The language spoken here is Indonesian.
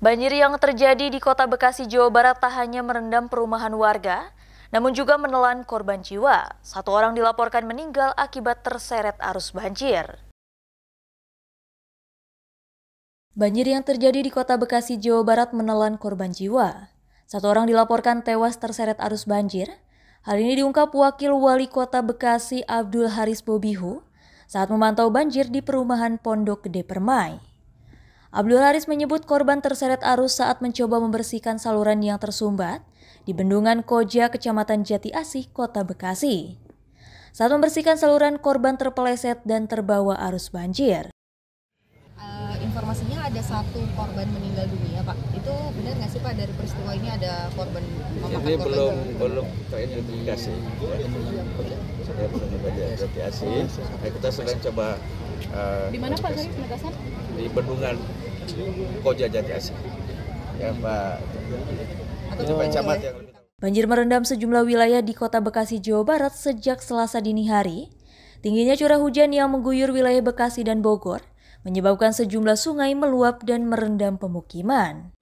Banjir yang terjadi di Kota Bekasi, Jawa Barat tak hanya merendam perumahan warga, namun juga menelan korban jiwa. Satu orang dilaporkan meninggal akibat terseret arus banjir. Banjir yang terjadi di Kota Bekasi, Jawa Barat menelan korban jiwa. Satu orang dilaporkan tewas terseret arus banjir. Hal ini diungkap Wakil Wali Kota Bekasi Abdul Haris Bobihu saat memantau banjir di perumahan Pondok Gede Permai. Abdul Haris menyebut korban terseret arus saat mencoba membersihkan saluran yang tersumbat di Bendungan Koja, Kecamatan Jati Asih, Kota Bekasi. Saat membersihkan saluran, korban terpeleset dan terbawa arus banjir. Informasinya ada satu korban meninggal dunia, Pak. Itu benar nggak sih, Pak, dari peristiwa ini ada korban memakan ini korban? belum teridentifikasi. Saya belum teridentifikasi. Kita sedang coba. Di mana, Pak, tadi penegasan? Di Bendungan Koja Jati Asih. Ya, Pak. Itu Pak Camat yang lebih. Banjir merendam sejumlah wilayah di Kota Bekasi, Jawa Barat sejak Selasa dini hari. Tingginya curah hujan yang mengguyur wilayah Bekasi dan Bogor menyebabkan sejumlah sungai meluap dan merendam pemukiman.